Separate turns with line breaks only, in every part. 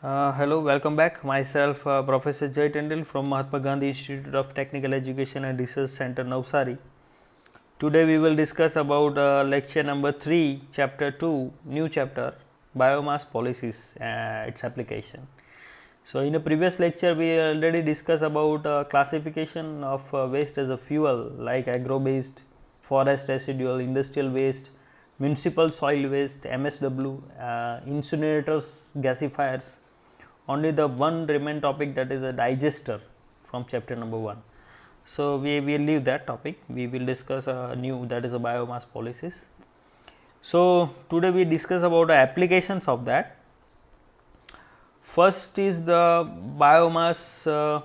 Hello, welcome back. Myself, Professor Jay Tendil from Mahatma Gandhi Institute of Technical Education and Research Center, Navsari. Today we will discuss about lecture number 3, chapter 2, new chapter, biomass policies, its application. So, in a previous lecture we already discussed about classification of waste as a fuel like agro-based, forest residual, industrial waste, municipal soil waste, MSW, incinerators, gasifiers. Only the one remain topic, that is a digester from chapter number 1. So, we will leave that topic, we will discuss new, that is a biomass policies. So, today we discuss about the applications of that. First is the biomass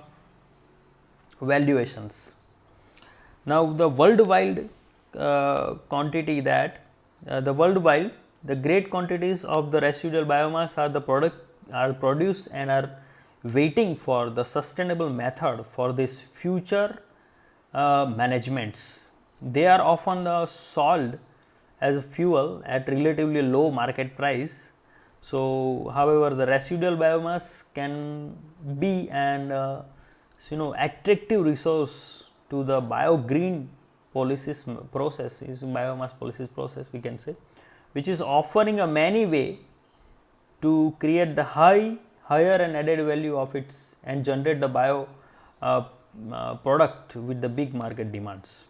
valuations. Now, the worldwide quantity that the great quantities of the residual biomass are produced and are waiting for the sustainable method for this future managements. They are often sold as a fuel at relatively low market price. So, however, the residual biomass can be an attractive resource to the biogreen policies process, is biomass policies process we can say, which is offering a many way to create the higher and added value of its and generate the bio product with the big market demands.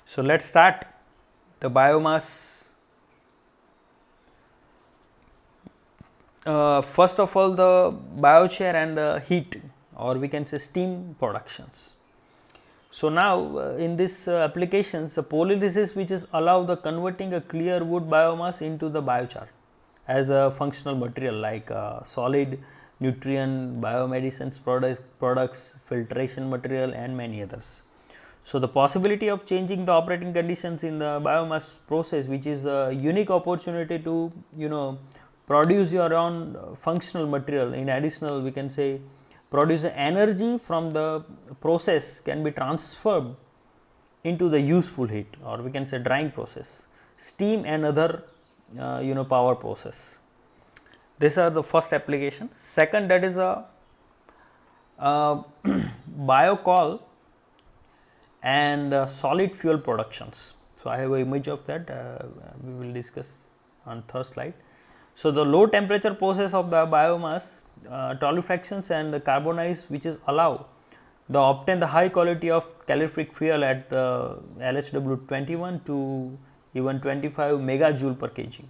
So, let us start the biomass. First of all, the biochar and the heat, or we can say steam productions. So, now in this applications, the pyrolysis, which is allow the converting a clear wood biomass into the biochar as a functional material like solid nutrient, biomedicines products, filtration material and many others. So, the possibility of changing the operating conditions in the biomass process, which is a unique opportunity to produce your own functional material. In additional, we can say produce energy from the process can be transferred into the useful heat, or we can say drying process, steam and other power process. These are the first application. Second, that is a biocoal and solid fuel productions. So, I have an image of that, we will discuss on third slide. So, the low temperature process of the biomass torrefactions and carbonize, which is allow the obtain the high quality of calorific fuel at LHW 21 to even 25 megajoule per kg.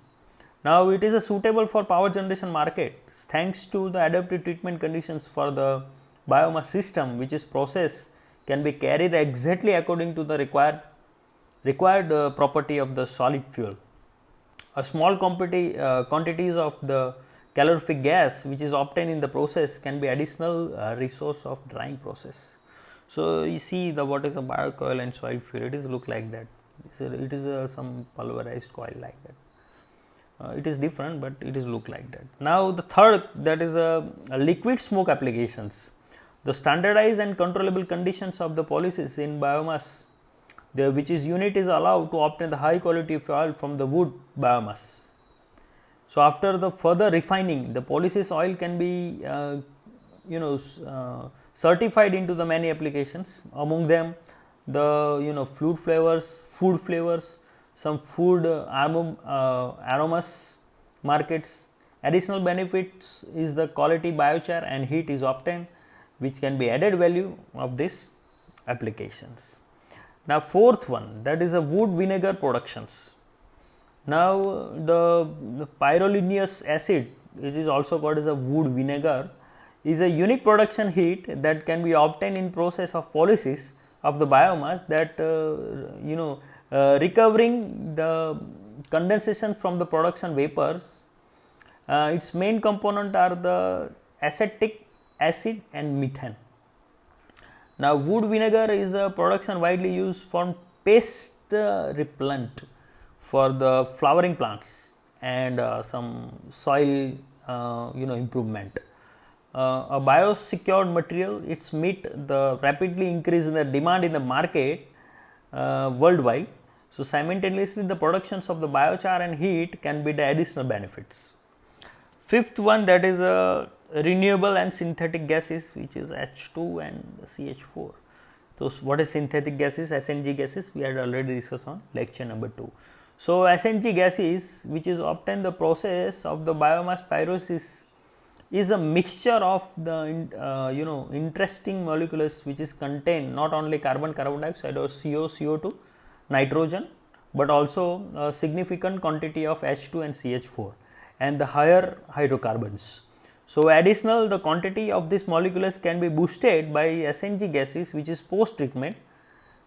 Now, it is suitable for power generation market thanks to the adaptive treatment conditions for the biomass system, which is process can be carried exactly according to the required property of the solid fuel. A small quantities of the calorific gas which is obtained in the process can be additional resource of drying process. So, you see the what is a biocoil and solid fuel, it is look like that. So, it is some pulverized coil like that. It is different, but it is look like that. Now, the third, that is a liquid smoke applications. The standardized and controllable conditions of the policies in biomass, which is unit is allowed to obtain the high quality fuel from the wood biomass. So, after the further refining, the pyrolysis oil can be certified into the many applications. Among them, the food flavors, some food aromas markets. Additional benefits is the quality biochar and heat is obtained, which can be added value of these applications. Now, fourth one, that is a wood vinegar productions. Now, the pyrolysis acid, which is also called as a wood vinegar, is a unique production heat that can be obtained in process of pyrolysis of the biomass that recovering the condensation from the production vapors. Its main component are the acetic acid and methane. Now, wood vinegar is a production widely used for pest repellent for the flowering plants and some soil improvement. A biosecured material, it's meet the rapidly increase in the demand in the market worldwide. So, simultaneously the productions of the biochar and heat can be the additional benefits. Fifth one, that is renewable and synthetic gases, which is H2 and CH4. So, what is synthetic gases? SNG gases we had already discussed on lecture number 2. So, SNG gases, which is obtained the process of the biomass pyrolysis, is a mixture of the interesting molecules which is contain not only carbon dioxide or CO2, nitrogen, but also a significant quantity of H2 and CH4 and the higher hydrocarbons. So, additional the quantity of these molecules can be boosted by SNG gases, which is post treatment,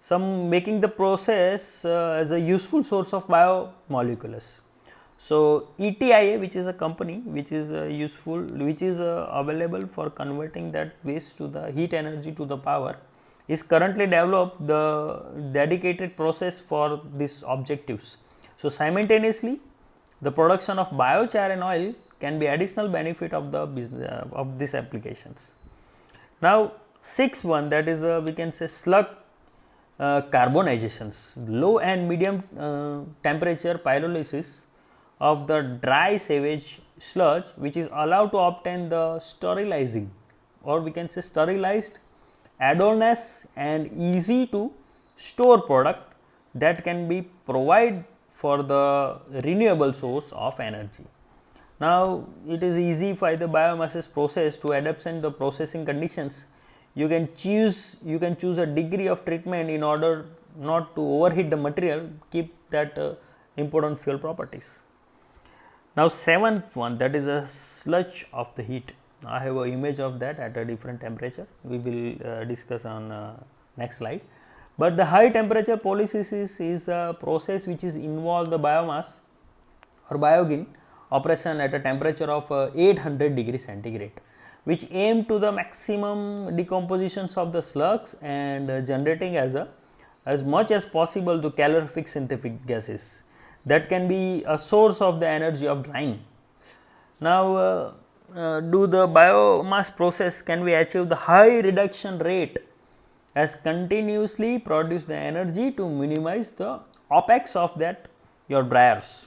some making the process as a useful source of biomolecules. So, ETIA, which is a company which is useful, which is available for converting that waste to the heat energy to the power, is currently developed the dedicated process for these objectives. So, simultaneously the production of biochar and oil can be additional benefit of the business of these applications. Now, 6th one, that is we can say slug carbonizations, low and medium temperature pyrolysis of the dry sewage sludge, which is allowed to obtain the sterilizing, or we can say sterilized, odorless and easy to store product that can be provided for the renewable source of energy. Now, it is easy for the biomasses process to adapt the processing conditions. You can choose a degree of treatment in order not to overheat the material, keep that important fuel properties. Now, 7th one, that is a sludge of the heat. I have an image of that at a different temperature. We will discuss on next slide. But the high temperature pyrolysis is a process which is involve the biomass or biogin operation at a temperature of 800 degrees centigrade, which aim to the maximum decompositions of the slugs and generating as much as possible the calorific synthetic gases that can be a source of the energy of drying. Now, do the biomass process can we achieve the high reduction rate as continuously produce the energy to minimize the opex of that your dryers.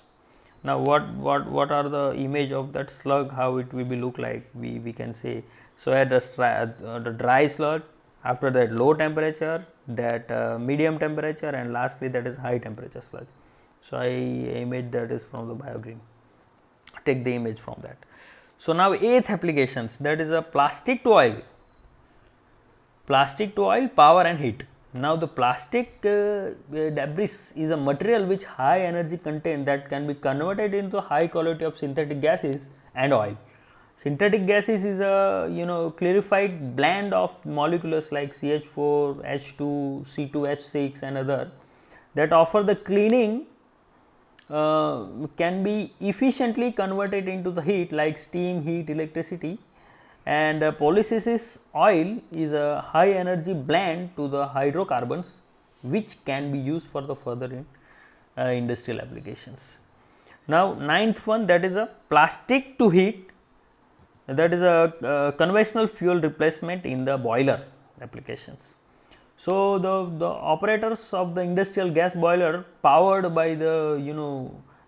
Now, what are the image of that slug, how it will be look like, we can say. So, at the dry sludge, after that low temperature, that medium temperature, and lastly that is high temperature sludge. So, I image that is from the BioGreen, take the image from that. So, now 8th applications, that is a plastic to oil, power and heat. Now, the plastic debris is a material which high energy content that can be converted into high quality of synthetic gases and oil. Synthetic gases is a clarified blend of molecules like CH4, H2, C2, H6 and other that offer the cleaning can be efficiently converted into the heat like steam, heat, electricity. And pyrolysis oil is a high energy blend to the hydrocarbons which can be used for the further industrial applications. Now, 9th one, that is a plastic to heat, that is a conventional fuel replacement in the boiler applications. So, the operators of the industrial gas boiler powered by the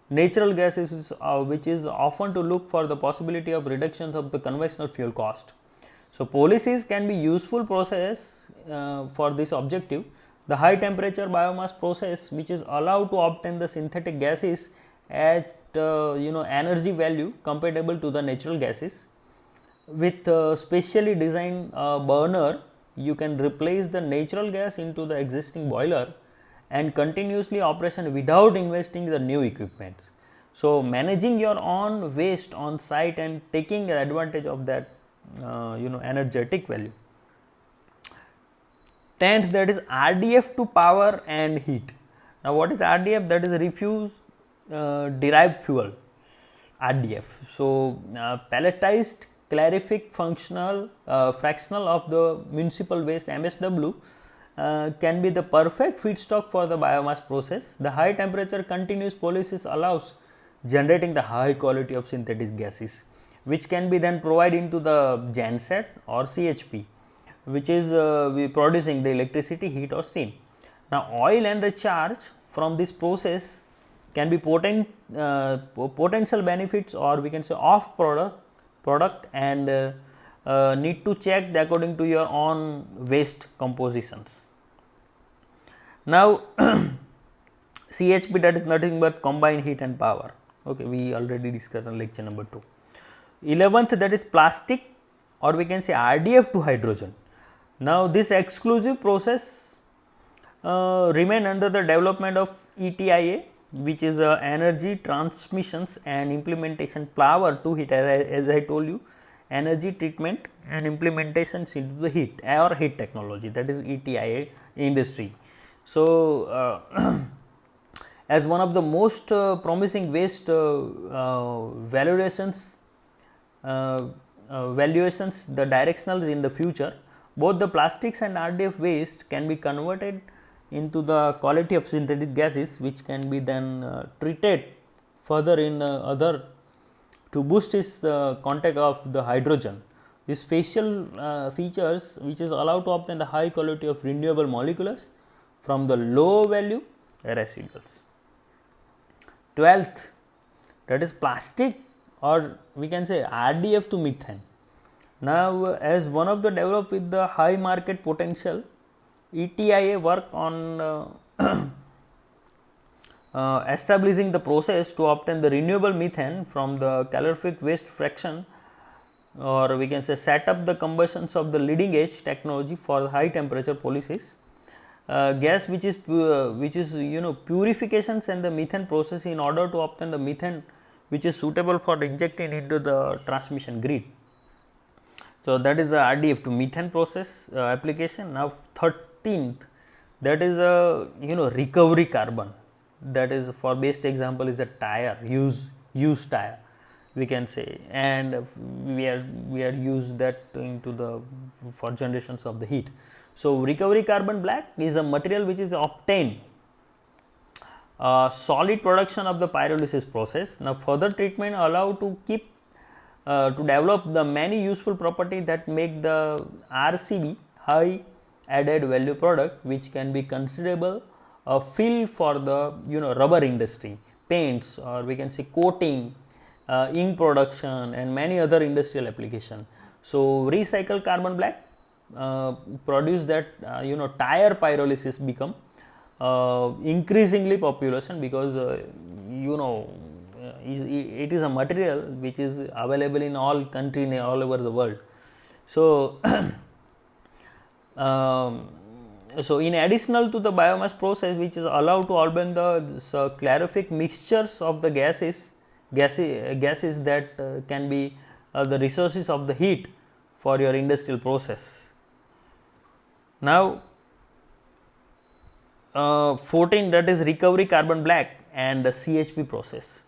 natural gases which is often to look for the possibility of reductions of the conventional fuel cost. So, pyrolysis can be useful process for this objective. The high temperature biomass process which is allowed to obtain the synthetic gases at energy value compatible to the natural gases. With specially designed burner, you can replace the natural gas into the existing boiler and continuously operation without investing the new equipments. So, managing your own waste on site and taking advantage of that energetic value. 10th, that is RDF to power and heat. Now, what is RDF? That is refuse derived fuel, RDF. So, pelletized calorific functional fractional of the municipal waste MSW can be the perfect feedstock for the biomass process. The high temperature continuous pyrolysis allows generating the high quality of synthetic gases which can be then provided into the genset or CHP, which is producing the electricity, heat or steam. Now, oil and recharge from this process can be potential benefits or we can say off product product and need to check according to your own waste compositions. Now, CHP, that is nothing but combined heat and power. Okay, we already discussed in lecture number 2. 11th, that is plastic, or we can say RDF to hydrogen. Now, this exclusive process remain under the development of ETIA, which is energy transmissions and implementation power to heat, as I told you, energy treatment and implementations into the heat or heat technology, that is ETIA industry. So, as one of the most promising waste valuations, the directional in the future, both the plastics and RDF waste can be converted into the quality of synthetic gases, which can be then treated further in other to boost its contact of the hydrogen. These facial features, which is allowed to obtain the high quality of renewable molecules from the low value residuals. 12th, that is plastic, or we can say RDF to methane. Now, as one of the developed with the high market potential, ETIA work on establishing the process to obtain the renewable methane from the calorific waste fraction, or we can say set up the combustions of the leading edge technology for the high temperature pyrolysis. Gas which is purifications and the methane process in order to obtain the methane which is suitable for injecting into the transmission grid. So, that is the RDF to methane process application. Now, 13th, that is a recovery carbon, that is for best example is a tire, used tire we can say, and we are used that into the for generations of the heat. So, recovery carbon black is a material which is obtained solid production of the pyrolysis process. Now, further treatment allow to keep to develop the many useful properties that make the RCB high added value product, which can be considerable field for the rubber industry, paints, or we can say coating, ink production, and many other industrial application. So, recycled carbon black produce that tire pyrolysis become increasingly population, because it is a material which is available in all country all over the world. So, so in additional to the biomass process, which is allowed to obtain the calorific mixtures of the gases that can be the resources of the heat for your industrial process. Now, 14, that is recovery carbon black and the CHP process,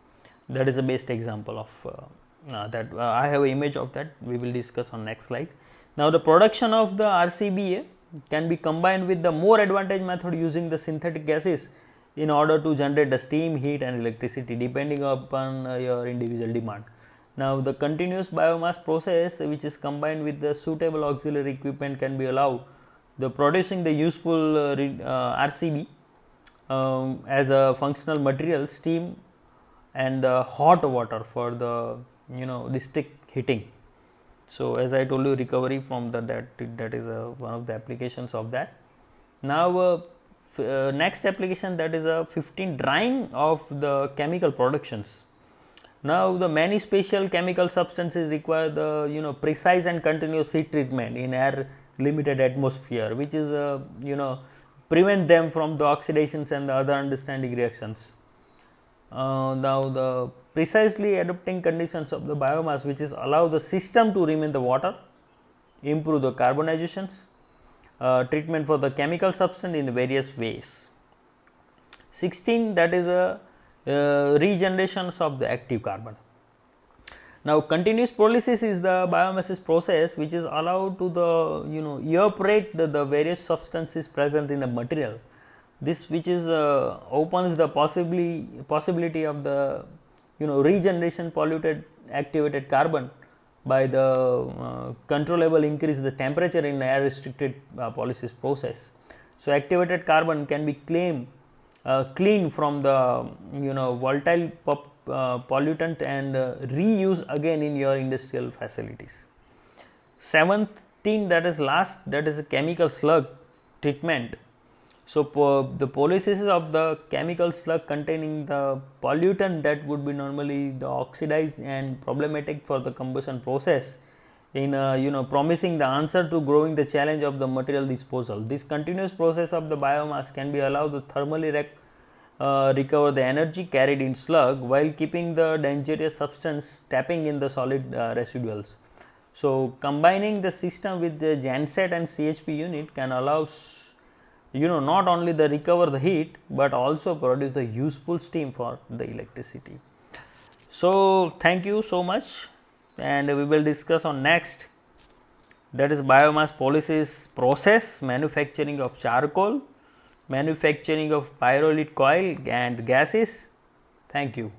that is the best example of that. I have an image of that, we will discuss on next slide. Now, the production of the RCBA can be combined with the more advantage method using the synthetic gases in order to generate the steam, heat and electricity depending upon your individual demand. Now, the continuous biomass process, which is combined with the suitable auxiliary equipment, can be allowed the producing the useful RCB as a functional material, steam and hot water for the district heating. So, as I told you, recovery from that is one of the applications of that. Now, next application, that is 15, drying of the chemical productions. Now, the many special chemical substances require the precise and continuous heat treatment in air limited atmosphere, which is prevent them from the oxidations and the other understanding reactions. Now, the precisely adapting conditions of the biomass, which is allow the system to remain the water, improve the carbonizations, treatment for the chemical substance in various ways. 16, that is a regenerations of the active carbon. Now, continuous pyrolysis is the biomass process which is allowed to the evaporate the various substances present in the material. This which is opens the possibility of the regeneration polluted activated carbon by the controllable increase the temperature in air restricted pyrolysis process. So, activated carbon can be clean from the volatile pollutant and reuse again in your industrial facilities. 17, that is last, that is a chemical slug treatment. So, the pyrolysis of the chemical slug containing the pollutant that would be normally the oxidized and problematic for the combustion process in promising the answer to growing the challenge of the material disposal. This continuous process of the biomass can be allowed to thermally recover the energy carried in slug while keeping the dangerous substance tapping in the solid residuals. So, combining the system with the genset and CHP unit can allow not only the recover the heat, but also produce the useful steam for the electricity. So, thank you so much, and we will discuss on next, that is biomass pyrolysis process, manufacturing of charcoal, manufacturing of pyrolytic coil and gases. Thank you.